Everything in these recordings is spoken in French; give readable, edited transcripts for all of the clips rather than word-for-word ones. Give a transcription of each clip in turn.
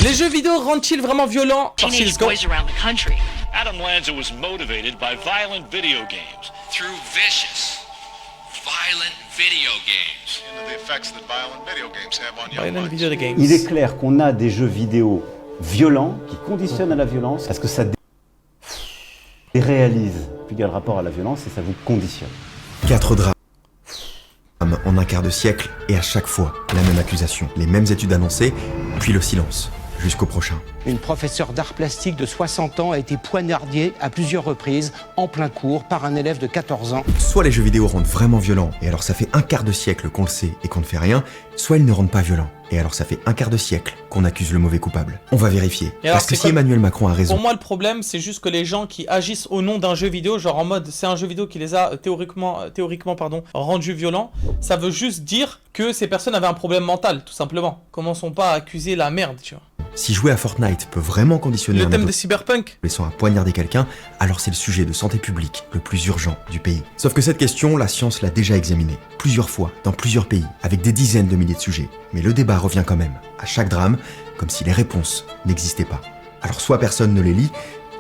Les jeux vidéo rendent-ils vraiment violents? Teenage boys around the country. Adam Lanza was motivated by violent video games. Through vicious, violent video games. The effects that violent video games have on young Violent minds. video games. Il est clair qu'on a des jeux vidéo violents qui conditionnent à la violence parce que ça déréalise. Puis il y a le rapport à la violence et ça vous conditionne. 4 drames en un quart de siècle et à chaque fois la même accusation, les mêmes études annoncées, puis le silence, jusqu'au prochain. Une professeure d'art plastique de 60 ans a été poignardée à plusieurs reprises en plein cours par un élève de 14 ans. Soit les jeux vidéo rendent vraiment violents, et alors ça fait un quart de siècle qu'on le sait et qu'on ne fait rien, soit ils ne rendent pas violents, et alors ça fait un quart de siècle qu'on accuse le mauvais coupable. On va vérifier, Et alors, parce que c'est si quoi Emmanuel Macron a raison, Pour moi, le problème, c'est juste que les gens qui agissent au nom d'un jeu vidéo, genre en mode c'est un jeu vidéo qui les a théoriquement rendus violents, ça veut juste dire que ces personnes avaient un problème mental, tout simplement. Commençons pas à accuser la merde, tu vois. si jouer à Fortnite peut vraiment conditionner Le un thème ado de Cyberpunk. laissant à poignarder quelqu'un, alors c'est le sujet de santé publique le plus urgent du pays. Sauf que cette question, la science l'a déjà examinée, plusieurs fois, dans plusieurs pays, avec des dizaines de milliers de sujets. Mais le débat revient quand même, à chaque drame, comme si les réponses n'existaient pas. Alors soit personne ne les lit,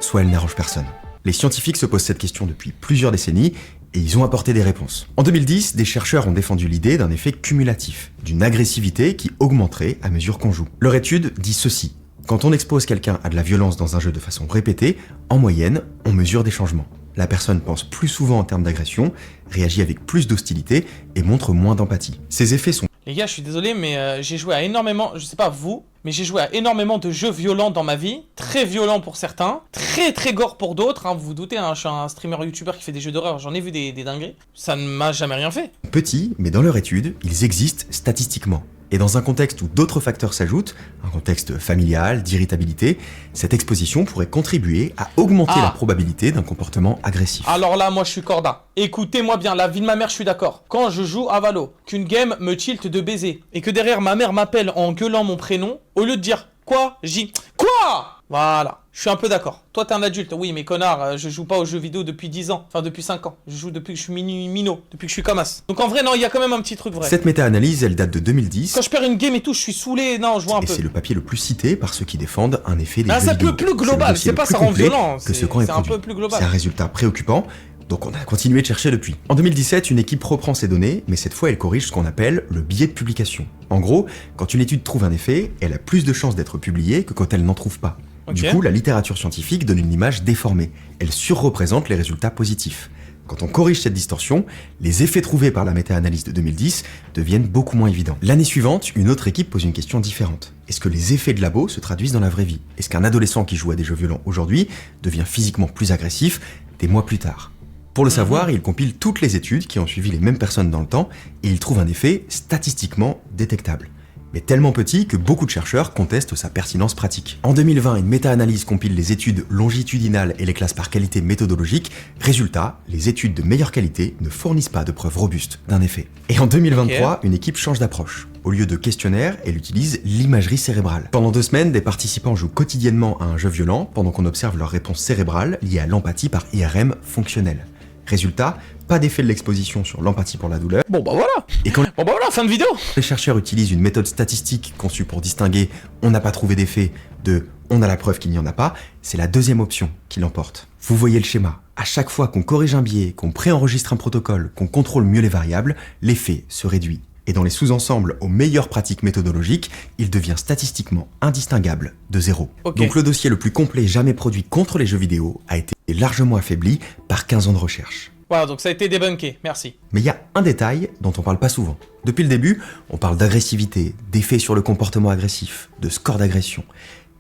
soit elles n'arrangent personne. Les scientifiques se posent cette question depuis plusieurs décennies, et ils ont apporté des réponses. En 2010, des chercheurs ont défendu l'idée d'un effet cumulatif, d'une agressivité qui augmenterait à mesure qu'on joue. Leur étude dit ceci: quand on expose quelqu'un à de la violence dans un jeu de façon répétée, en moyenne, on mesure des changements. La personne pense plus souvent en termes d'agression, réagit avec plus d'hostilité et montre moins d'empathie. Ces effets sont Les gars, je suis désolé, mais j'ai joué à énormément, je sais pas vous, mais j'ai joué à énormément de jeux violents dans ma vie, très violents pour certains, très gore pour d'autres, hein, vous vous doutez, hein, je suis un streamer youtubeur qui fait des jeux d'horreur, j'en ai vu des dingueries, ça ne m'a jamais rien fait. petits, mais dans leur étude, ils existent statistiquement. Et dans un contexte où d'autres facteurs s'ajoutent, un contexte familial, d'irritabilité, cette exposition pourrait contribuer à augmenter la probabilité d'un comportement agressif. Alors là, moi je suis corda. Écoutez-moi bien, la vie de ma mère, je suis d'accord. Quand je joue à Valo, qu'une game me tilte de baiser, et que derrière ma mère m'appelle en gueulant mon prénom, au lieu de dire quoi, j'y quoi. Voilà, je suis un peu d'accord. Toi t'es un adulte, oui mais connard, je joue pas aux jeux vidéo depuis 10 ans, enfin depuis 5 ans. Je joue depuis que je suis minot, depuis que je suis comme as. Donc en vrai non, il y a quand même un petit truc vrai. Cette méta-analyse, elle date de 2010. Quand je perds une game et tout, je suis saulé, non, je vois un Et peu. c'est le papier le plus cité par ceux qui défendent un effet des Ah, jeux c'est un vidéo. peu plus global, le dossier c'est pas le plus ça rend complet violent, que ce camp est c'est un produit. peu plus global. C'est un résultat préoccupant, donc on a continué de chercher depuis. En 2017, une équipe reprend ces données, mais cette fois elle corrige ce qu'on appelle le biais de publication. En gros, quand une étude trouve un effet, elle a plus de chances d'être publiée que quand elle n'en trouve pas. Ok. Du coup, la littérature scientifique donne une image déformée. Elle surreprésente les résultats positifs. Quand on corrige cette distorsion, les effets trouvés par la méta-analyse de 2010 deviennent beaucoup moins évidents. L'année suivante, une autre équipe pose une question différente. Est-ce que les effets de labo se traduisent dans la vraie vie? Est-ce qu'un adolescent qui joue à des jeux violents aujourd'hui devient physiquement plus agressif des mois plus tard? Pour le savoir, il compile toutes les études qui ont suivi les mêmes personnes dans le temps et il trouve un effet statistiquement détectable, mais tellement petit que beaucoup de chercheurs contestent sa pertinence pratique. En 2020, une méta-analyse compile les études longitudinales et les classe par qualité méthodologique. Résultat, les études de meilleure qualité ne fournissent pas de preuves robustes d'un effet. Et en 2023, une équipe change d'approche. Au lieu de questionnaire, elle utilise l'imagerie cérébrale. Pendant 2 semaines, des participants jouent quotidiennement à un jeu violent pendant qu'on observe leur réponse cérébrale liée à l'empathie par IRM fonctionnelle. Résultat, pas d'effet de l'exposition sur l'empathie pour la douleur. Bon bah voilà. Et quand Bon bah voilà, fin de vidéo. les chercheurs utilisent une méthode statistique conçue pour distinguer « on n'a pas trouvé d'effet » de « on a la preuve qu'il n'y en a pas », c'est la deuxième option qui l'emporte. Vous voyez le schéma. À chaque fois qu'on corrige un biais, qu'on préenregistre un protocole, qu'on contrôle mieux les variables, l'effet se réduit. Et dans les sous-ensembles aux meilleures pratiques méthodologiques, il devient statistiquement indistinguable de zéro. Ok. Donc le dossier le plus complet jamais produit contre les jeux vidéo a été largement affaibli par 15 ans de recherche. Voilà, donc ça a été débunké, merci. Mais il y a un détail dont on parle pas souvent. Depuis le début, on parle d'agressivité, d'effets sur le comportement agressif, de score d'agression.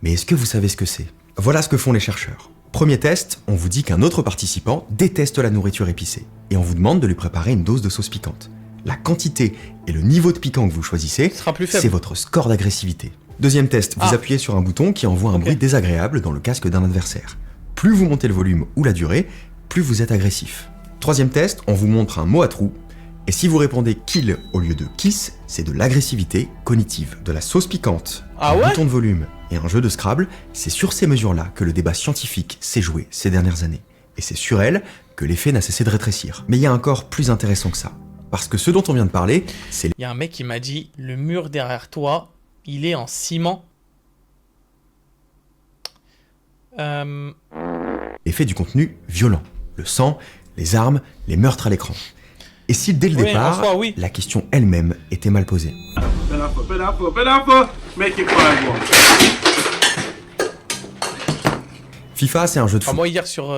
Mais est-ce que vous savez ce que c'est? Voilà ce que font les chercheurs. Premier test, on vous dit qu'un autre participant déteste la nourriture épicée, et on vous demande de lui préparer une dose de sauce piquante. La quantité et le niveau de piquant que vous choisissez, sera plus faible. c'est votre score d'agressivité. Deuxième test, vous appuyez sur un bouton qui envoie un bruit désagréable dans le casque d'un adversaire. Plus vous montez le volume ou la durée, plus vous êtes agressif. Troisième test, on vous montre un mot à trous, et si vous répondez kill au lieu de kiss, c'est de l'agressivité cognitive. De la sauce piquante, un bouton de volume et un jeu de Scrabble, c'est sur ces mesures-là que le débat scientifique s'est joué ces dernières années. Et c'est sur elles que l'effet n'a cessé de rétrécir. Mais il y a encore plus intéressant que ça. Parce que ce dont on vient de parler, c'est... Il y a un mec qui m'a dit, le mur derrière toi, il est en ciment. L'effet du contenu violent. Le sang, les armes, les meurtres à l'écran. Et si dès le Oui, départ, en soi, oui. la question elle-même était mal posée. FIFA, c'est un jeu de foot. Moi, hier sur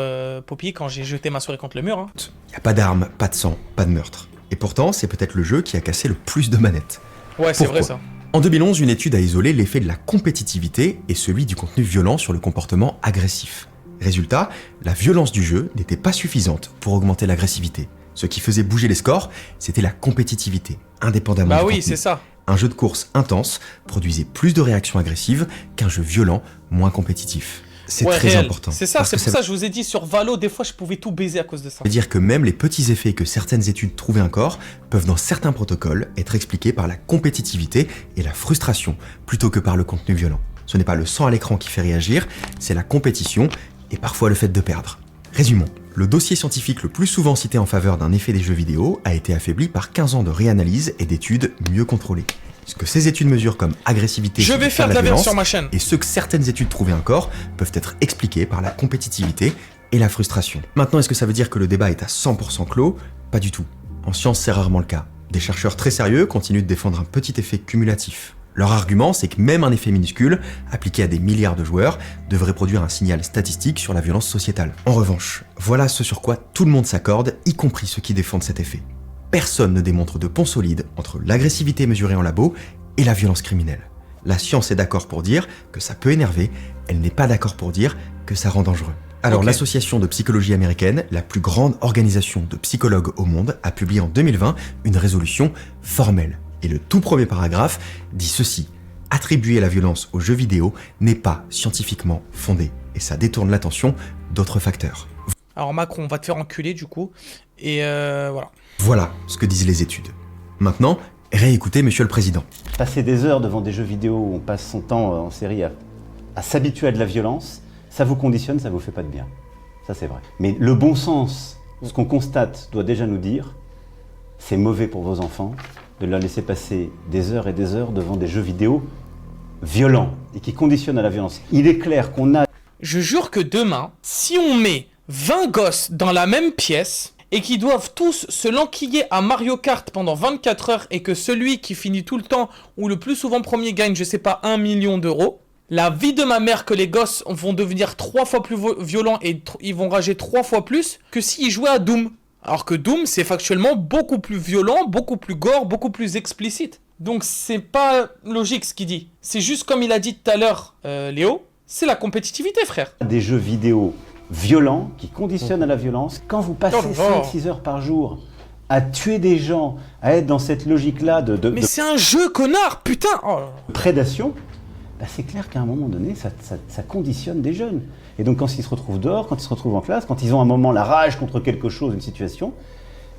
Poppy, quand j'ai jeté ma souris contre le mur, hein. Il n'y a pas d'armes, pas de sang, pas de meurtre. Et pourtant, c'est peut-être le jeu qui a cassé le plus de manettes. Ouais, c'est Pourquoi vrai ça. En 2011, une étude a isolé l'effet de la compétitivité et celui du contenu violent sur le comportement agressif. Résultat, la violence du jeu n'était pas suffisante pour augmenter l'agressivité. Ce qui faisait bouger les scores, c'était la compétitivité, indépendamment Bah du oui, contenu. c'est ça. Un jeu de course intense produisait plus de réactions agressives qu'un jeu violent moins compétitif. C'est Ouais, très réel. important. C'est ça, parce c'est que pour ça que je vous ai dit sur Valo, des fois je pouvais tout baiser à cause de ça. veut dire que même les petits effets que certaines études trouvaient encore peuvent dans certains protocoles être expliqués par la compétitivité et la frustration plutôt que par le contenu violent. Ce n'est pas le sang à l'écran qui fait réagir, c'est la compétition et parfois le fait de perdre. Résumons. Le dossier scientifique le plus souvent cité en faveur d'un effet des jeux vidéo a été affaibli par 15 ans de réanalyse et d'études mieux contrôlées. Ce que ces études mesurent comme agressivité Je vais faire de la viande sur ma chaîne. et ceux que certaines études trouvaient encore peuvent être expliqués par la compétitivité et la frustration. Maintenant, est-ce que ça veut dire que le débat est à 100% clos? Pas du tout. En science, c'est rarement le cas. Des chercheurs très sérieux continuent de défendre un petit effet cumulatif. Leur argument, c'est que même un effet minuscule, appliqué à des milliards de joueurs, devrait produire un signal statistique sur la violence sociétale. En revanche, voilà ce sur quoi tout le monde s'accorde, y compris ceux qui défendent cet effet. Personne ne démontre de pont solide entre l'agressivité mesurée en labo et la violence criminelle. La science est d'accord pour dire que ça peut énerver, elle n'est pas d'accord pour dire que ça rend dangereux. Alors Ok. l'Association de psychologie américaine, la plus grande organisation de psychologues au monde, a publié en 2020 une résolution formelle. Et le tout premier paragraphe dit ceci: attribuer la violence aux jeux vidéo n'est pas scientifiquement fondé, et ça détourne l'attention d'autres facteurs. Alors Macron, on va te faire enculer du coup. Et voilà. Voilà ce que disent les études. Maintenant, réécoutez Monsieur le Président. Passer des heures devant des jeux vidéo où on passe son temps en série à s'habituer à de la violence, ça vous conditionne, ça vous fait pas de bien. Ça c'est vrai. Mais le bon sens, ce qu'on constate, doit déjà nous dire, c'est mauvais pour vos enfants de leur laisser passer des heures et des heures devant des jeux vidéo violents et qui conditionnent à la violence. Il est clair qu'on a... Je jure que demain, si on met 20 gosses dans la même pièce et qui doivent tous se lanquiller à Mario Kart pendant 24 heures et que celui qui finit tout le temps ou le plus souvent premier gagne, je sais pas, 1 million d'euros, la vie de ma mère que les gosses vont devenir 3 fois plus violents et ils vont rager 3 fois plus que s'ils jouaient à Doom. Alors que Doom, c'est factuellement beaucoup plus violent, beaucoup plus gore, beaucoup plus explicite. Donc c'est pas logique ce qu'il dit. C'est juste comme il a dit tout à l'heure, Léo, c'est la compétitivité, frère. des jeux vidéo violents qui conditionnent à la violence. Quand vous passez Oh là là. 5-6 heures par jour à tuer des gens, à être dans cette logique-là de Mais c'est un jeu, connard, putain. Oh là là. prédation, bah c'est clair qu'à un moment donné, ça conditionne des jeunes. Et donc quand ils se retrouvent dehors, quand ils se retrouvent en classe, quand ils ont un moment la rage contre quelque chose, une situation,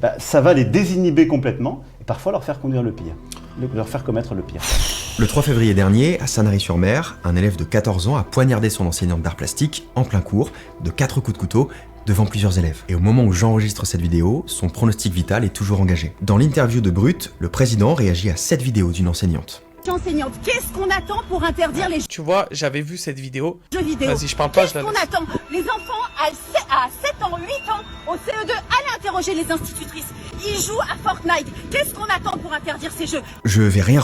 bah, ça va les désinhiber complètement et parfois leur faire conduire le pire, leur faire commettre le pire. Le 3 février dernier, à Sanary-sur-Mer, un élève de 14 ans a poignardé son enseignante d'art plastique en plein cours, de 4 coups de couteau, devant plusieurs élèves. Et au moment où j'enregistre cette vidéo, son pronostic vital est toujours engagé. Dans l'interview de Brut, le président réagit à cette vidéo d'une enseignante. Enseignante, qu'est-ce qu'on attend pour interdire les Tu vois, j'avais vu cette vidéo. jeux vidéo? Vas-y, je parle pas, je Qu'est-ce la qu'on laisse. attend? Les enfants à 7 ans, 8 ans, au CE2, allez interroger les institutrices. Ils jouent à Fortnite. Qu'est-ce qu'on attend pour interdire ces jeux? Je vais rien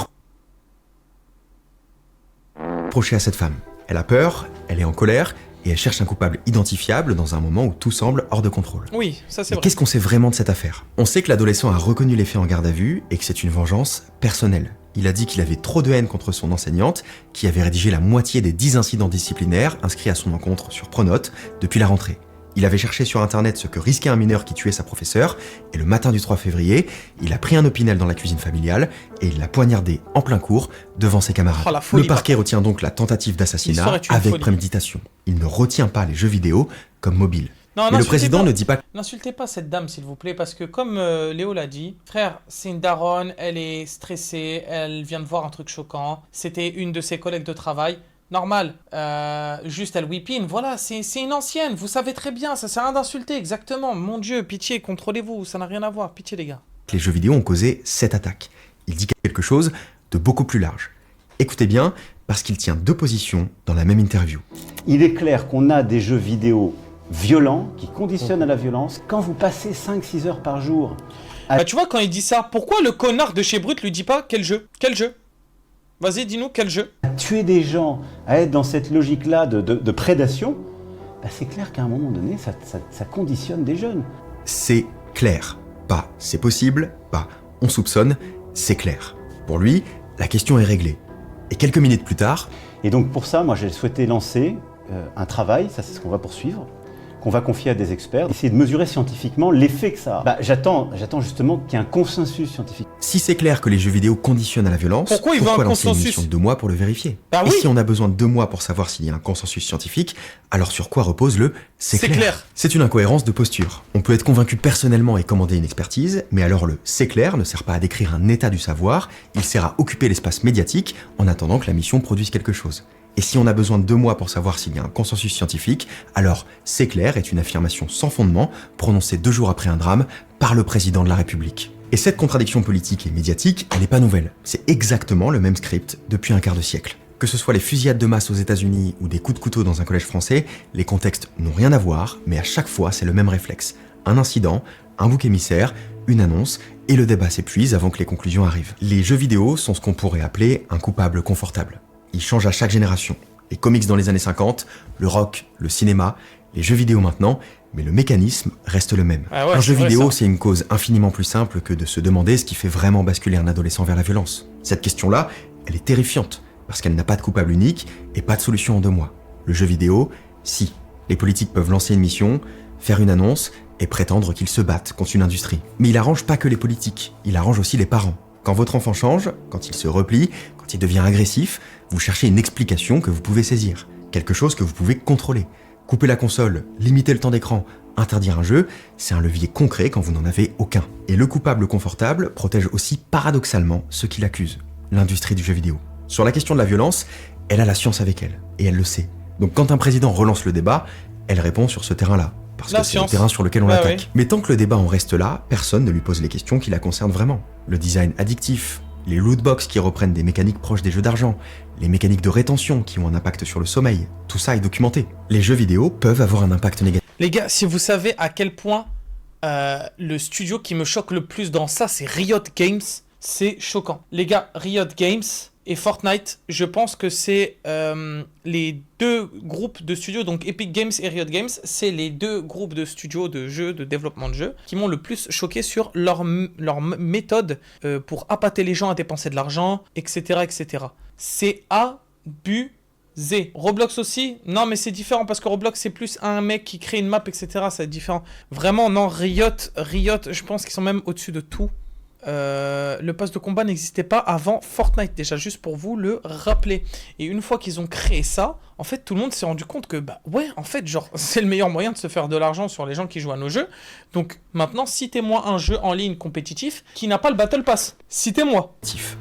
reprocher à cette femme. Elle a peur, elle est en colère, et elle cherche un coupable identifiable dans un moment où tout semble hors de contrôle. Oui, ça c'est Mais vrai. qu'est-ce qu'on sait vraiment de cette affaire? On sait que l'adolescent a reconnu les faits en garde à vue et que c'est une vengeance personnelle. Il a dit qu'il avait trop de haine contre son enseignante, qui avait rédigé la moitié des 10 incidents disciplinaires inscrits à son encontre sur Pronote depuis la rentrée. Il avait cherché sur internet ce que risquait un mineur qui tuait sa professeure, et le matin du 3 février, il a pris un Opinel dans la cuisine familiale et il l'a poignardé en plein cours devant ses camarades. Oh, la folie, Le parquet retient donc la tentative d'assassinat L'histoire est une avec folie. préméditation. Il ne retient pas les jeux vidéo comme mobiles. Non, Mais le n'insultez président pas. ne dit pas N'insultez pas cette dame, s'il vous plaît, parce que comme Léo l'a dit, frère, c'est une daronne, elle est stressée, elle vient de voir un truc choquant, c'était une de ses collègues de travail. Normal, juste elle whipine, voilà, c'est une ancienne, vous savez très bien, ça sert à rien d'insulter, exactement. Mon Dieu, pitié, contrôlez-vous, ça n'a rien à voir, pitié les gars. que les jeux vidéo ont causé cette attaque. Il dit quelque chose de beaucoup plus large. Écoutez bien, parce qu'il tient deux positions dans la même interview. Il est clair qu'on a des jeux vidéo violents qui conditionnent à la violence. Quand vous passez 5-6 heures par jour Bah tu vois, quand il dit ça, pourquoi le connard de chez Brut lui dit pas quel jeu? Quel jeu? Vas-y, dis-nous, quel jeu? à tuer des gens, à être dans cette logique-là de prédation, bah c'est clair qu'à un moment donné, ça conditionne des jeunes. C'est clair. Pas c'est possible, pas on soupçonne, c'est clair. Pour lui, la question est réglée. Et quelques minutes plus tard... Et donc pour ça, moi j'ai souhaité lancer un travail, ça c'est ce qu'on va poursuivre, qu'on va confier à des experts, essayer de mesurer scientifiquement l'effet que ça a. Bah, j'attends justement qu'il y ait un consensus scientifique. Si c'est clair que les jeux vidéo conditionnent à la violence, Pourquoi il veut un lancer une consensus mission de 2 mois pour le vérifier? Bah Et oui. si on a besoin de 2 mois pour savoir s'il y a un consensus scientifique, alors sur quoi repose le « c'est clair ». C'est une incohérence de posture. On peut être convaincu personnellement et commander une expertise, mais alors le « c'est clair » ne sert pas à décrire un état du savoir, il sert à occuper l'espace médiatique en attendant que la mission produise quelque chose. Et si on a besoin de 2 mois pour savoir s'il y a un consensus scientifique, alors « c'est clair » est une affirmation sans fondement, prononcée 2 jours après un drame par le président de la République. Et cette contradiction politique et médiatique, elle n'est pas nouvelle. C'est exactement le même script depuis un quart de siècle. Que ce soit les fusillades de masse aux États-Unis ou des coups de couteau dans un collège français, les contextes n'ont rien à voir, mais à chaque fois c'est le même réflexe. Un incident, un bouc émissaire, une annonce, et le débat s'épuise avant que les conclusions arrivent. Les jeux vidéo sont ce qu'on pourrait appeler un coupable confortable. Ils changent à chaque génération. Les comics dans les années 50, le rock, le cinéma, les jeux vidéo maintenant, mais le mécanisme reste le même. Ah ouais, un jeu c'est vrai, vidéo, ça. c'est une cause infiniment plus simple que de se demander ce qui fait vraiment basculer un adolescent vers la violence. Cette question-là, elle est terrifiante, parce qu'elle n'a pas de coupable unique et pas de solution en 2 mois. Le jeu vidéo, si. Les politiques peuvent lancer une mission, faire une annonce et prétendre qu'ils se battent contre une industrie. Mais il arrange pas que les politiques, il arrange aussi les parents. Quand votre enfant change, quand il se replie, quand il devient agressif, vous cherchez une explication que vous pouvez saisir, quelque chose que vous pouvez contrôler. Couper la console, limiter le temps d'écran, interdire un jeu, c'est un levier concret quand vous n'en avez aucun. Et le coupable confortable protège aussi paradoxalement ceux qui l'accusent, l'industrie du jeu vidéo. Sur la question de la violence, elle a la science avec elle, et elle le sait. Donc quand un président relance le débat, elle répond sur ce terrain-là, parce La que c'est le science. terrain sur lequel on Bah l'attaque. oui. Mais tant que le débat en reste là, personne ne lui pose les questions qui la concernent vraiment. Le design addictif, les lootbox qui reprennent des mécaniques proches des jeux d'argent, les mécaniques de rétention qui ont un impact sur le sommeil, tout ça est documenté. Les jeux vidéo peuvent avoir un impact négatif. Les gars, si vous savez à quel point le studio qui me choque le plus dans ça, c'est Riot Games, c'est choquant. Les gars, Riot Games et Fortnite, je pense que c'est les 2 groupes de studios, donc Epic Games et Riot Games, c'est les 2 groupes de studios de jeux, de développement de jeux, qui m'ont le plus choqué sur leur méthode pour appâter les gens à dépenser de l'argent, etc., etc. C'est abusé. Roblox aussi, non mais c'est différent parce que Roblox c'est plus un mec qui crée une map, etc., c'est différent. Vraiment, non, Riot, je pense qu'ils sont même au-dessus de tout. Le pass de combat n'existait pas avant Fortnite, déjà, juste pour vous le rappeler. Et une fois qu'ils ont créé ça, en fait, tout le monde s'est rendu compte que, bah ouais, en fait, genre, c'est le meilleur moyen de se faire de l'argent sur les gens qui jouent à nos jeux. Donc, maintenant, citez-moi un jeu en ligne compétitif qui n'a pas le Battle Pass. Citez-moi.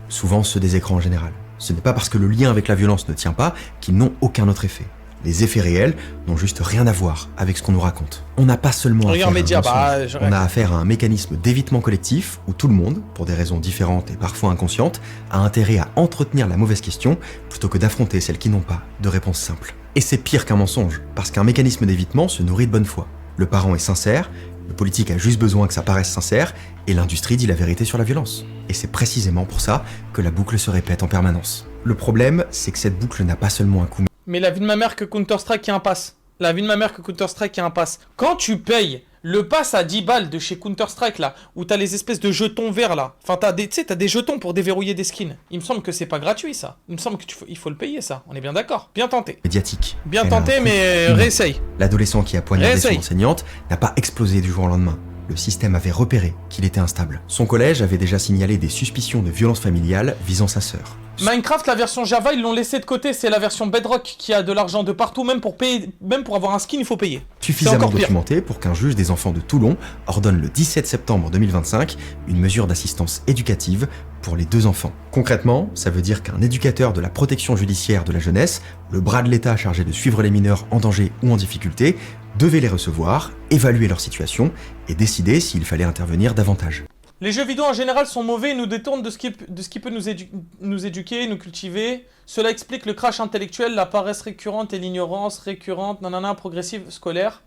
Souvent ceux des écrans en général. Ce n'est pas parce que le lien avec la violence ne tient pas qu'ils n'ont aucun autre effet. Les effets réels n'ont juste rien à voir avec ce qu'on nous raconte. On n'a pas seulement affaire Regarde à un Média, mensonge, on a affaire à un mécanisme d'évitement collectif où tout le monde, pour des raisons différentes et parfois inconscientes, a intérêt à entretenir la mauvaise question plutôt que d'affronter celles qui n'ont pas de réponse simple. Et c'est pire qu'un mensonge, parce qu'un mécanisme d'évitement se nourrit de bonne foi. Le parent est sincère, le politique a juste besoin que ça paraisse sincère, et l'industrie dit la vérité sur la violence. Et c'est précisément pour ça que la boucle se répète en permanence. Le problème, c'est que cette boucle n'a pas seulement un coût. Mais la vie de ma mère que Counter-Strike qui a un pass. La vie de ma mère que Counter-Strike qui a un pass. Quand tu payes le pass à 10 balles de chez Counter-Strike là, où t'as les espèces de jetons verts là, enfin t'as des jetons pour déverrouiller des skins. Il me semble que c'est pas gratuit ça. Il me semble que il faut le payer ça. On est bien d'accord. Bien tenté. Médiatique. Bien Elle a un tenté coût mais humain. réessaye. L'adolescent qui a poignardé son Réessaye. enseignante n'a pas explosé du jour au lendemain. Le système avait repéré qu'il était instable. Son collège avait déjà signalé des suspicions de violence familiale visant sa sœur. Minecraft, la version Java, ils l'ont laissé de côté. C'est la version Bedrock qui a de l'argent de partout. Même pour payer, même pour avoir un skin, il faut payer. Suffisamment encore pire. documenté pour qu'un juge des enfants de Toulon ordonne le 17 septembre 2025 une mesure d'assistance éducative pour les 2 enfants. Concrètement, ça veut dire qu'un éducateur de la protection judiciaire de la jeunesse, le bras de l'État chargé de suivre les mineurs en danger ou en difficulté, devait les recevoir, évaluer leur situation et décider s'il fallait intervenir davantage. Les jeux vidéo en général sont mauvais et nous détournent de ce qui peut nous éduquer, nous cultiver. Cela explique le crash intellectuel, la paresse récurrente et l'ignorance récurrente, progressive scolaire.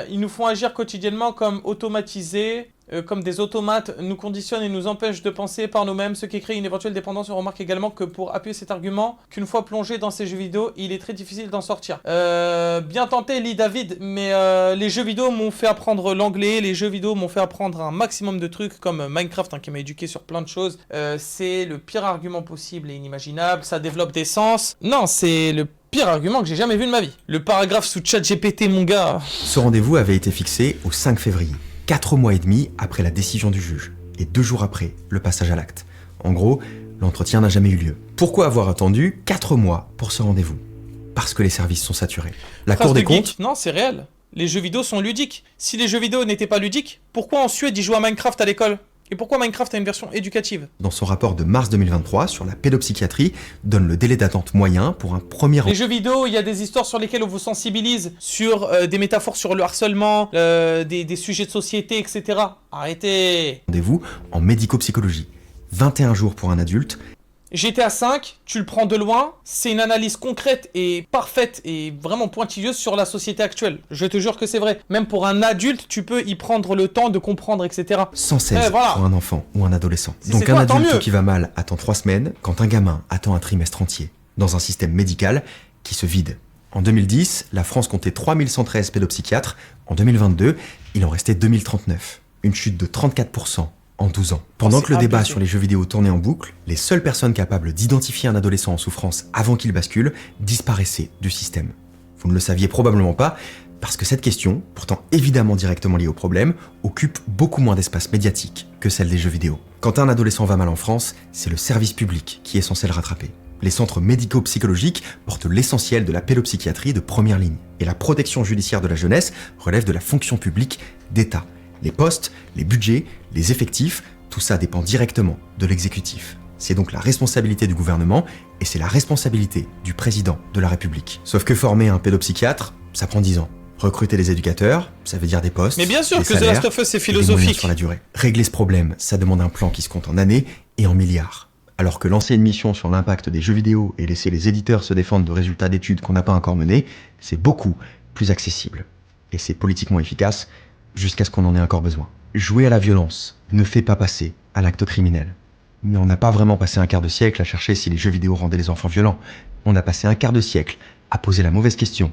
Ils nous font agir quotidiennement comme automatisés, comme des automates, nous conditionnent et nous empêchent de penser par nous-mêmes, ce qui crée une éventuelle dépendance. On remarque également que pour appuyer cet argument, qu'une fois plongé dans ces jeux vidéo, il est très difficile d'en sortir. Bien tenté, Lee David, mais les jeux vidéo m'ont fait apprendre l'anglais, les jeux vidéo m'ont fait apprendre un maximum de trucs comme Minecraft, qui m'a éduqué sur plein de choses. C'est le pire argument possible et inimaginable, ça développe des sens. Non, c'est le pire argument que j'ai jamais vu de ma vie. Le paragraphe sous ChatGPT, mon gars. Ce rendez-vous avait été fixé au 5 février, 4 mois et demi après la décision du juge, et 2 jours après le passage à l'acte. En gros, l'entretien n'a jamais eu lieu. Pourquoi avoir attendu 4 mois pour ce rendez-vous? Parce que les services sont saturés. La Cour des comptes... Non, c'est réel. Les jeux vidéo sont ludiques. Si les jeux vidéo n'étaient pas ludiques, pourquoi en Suède ils jouent à Minecraft à l'école? Et pourquoi Minecraft a une version éducative? Dans son rapport de mars 2023 sur la pédopsychiatrie, donne le délai d'attente moyen pour un premier... Les jeux vidéo, il y a des histoires sur lesquelles on vous sensibilise, sur des métaphores sur le harcèlement, des sujets de société, etc. Arrêtez. Rendez-vous en médico-psychologie. 21 jours pour un adulte. GTA 5, tu le prends de loin, c'est une analyse concrète et parfaite et vraiment pointilleuse sur la société actuelle. Je te jure que c'est vrai. Même pour un adulte, tu peux y prendre le temps de comprendre, etc. 116 voilà. pour un enfant ou un adolescent. Si Donc c'est un toi, adulte qui va mal attend 3 semaines, quand un gamin attend un trimestre entier, dans un système médical qui se vide. En 2010, la France comptait 3113 pédopsychiatres. En 2022, il en restait 2039. Une chute de 34%. En 12 ans. Pendant que le débat sur les jeux vidéo tournait en boucle, les seules personnes capables d'identifier un adolescent en souffrance avant qu'il bascule disparaissaient du système. Vous ne le saviez probablement pas, parce que cette question, pourtant évidemment directement liée au problème, occupe beaucoup moins d'espace médiatique que celle des jeux vidéo. Quand un adolescent va mal en France, c'est le service public qui est censé le rattraper. Les centres médico-psychologiques portent l'essentiel de la pédopsychiatrie de première ligne, et la protection judiciaire de la jeunesse relève de la fonction publique d'État. Les postes, les budgets, les effectifs, tout ça dépend directement de l'exécutif. C'est donc la responsabilité du gouvernement et c'est la responsabilité du président de la République. Sauf que former un pédopsychiatre, ça prend 10 ans. Recruter des éducateurs, ça veut dire des postes. Mais bien sûr des que The salaires, Last of Us c'est et des philosophique. moyens sur la durée. Régler ce problème, ça demande un plan qui se compte en années et en milliards. Alors que lancer une mission sur l'impact des jeux vidéo et laisser les éditeurs se défendre de résultats d'études qu'on n'a pas encore menés, c'est beaucoup plus accessible. Et c'est politiquement efficace, jusqu'à ce qu'on en ait encore besoin. Jouer à la violence ne fait pas passer à l'acte criminel. Mais on n'a pas vraiment passé un quart de siècle à chercher si les jeux vidéo rendaient les enfants violents. On a passé un quart de siècle à poser la mauvaise question,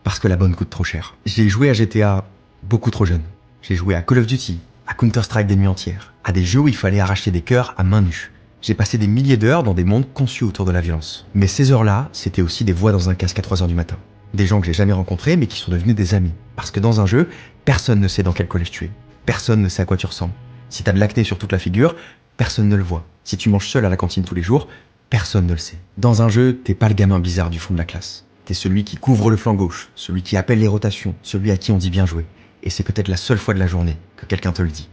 parce que la bonne coûte trop cher. J'ai joué à GTA beaucoup trop jeune. J'ai joué à Call of Duty, à Counter-Strike des nuits entières, à des jeux où il fallait arracher des cœurs à main nue. J'ai passé des milliers d'heures dans des mondes conçus autour de la violence. Mais ces heures-là, c'était aussi des voix dans un casque à 3h du matin. Des gens que j'ai jamais rencontrés, mais qui sont devenus des amis. Parce que dans un jeu, personne ne sait dans quel collège tu es. Personne ne sait à quoi tu ressembles. Si t'as de l'acné sur toute la figure, personne ne le voit. Si tu manges seul à la cantine tous les jours, personne ne le sait. Dans un jeu, t'es pas le gamin bizarre du fond de la classe. T'es celui qui couvre le flanc gauche, celui qui appelle les rotations, celui à qui on dit bien joué. Et c'est peut-être la seule fois de la journée que quelqu'un te le dit.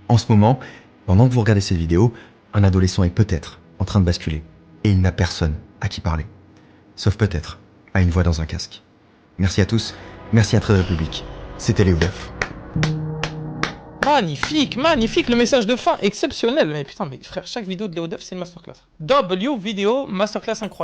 En ce moment, pendant que vous regardez cette vidéo, un adolescent est peut-être en train de basculer. Et il n'a personne à qui parler. Sauf peut-être à une voix dans un casque. Merci à tous, merci à Trade Republic. C'était Léo Duff. Magnifique, magnifique, le message de fin exceptionnel. Mais putain, mais frère, chaque vidéo de Léo Duff, c'est une masterclass. W vidéo, masterclass incroyable.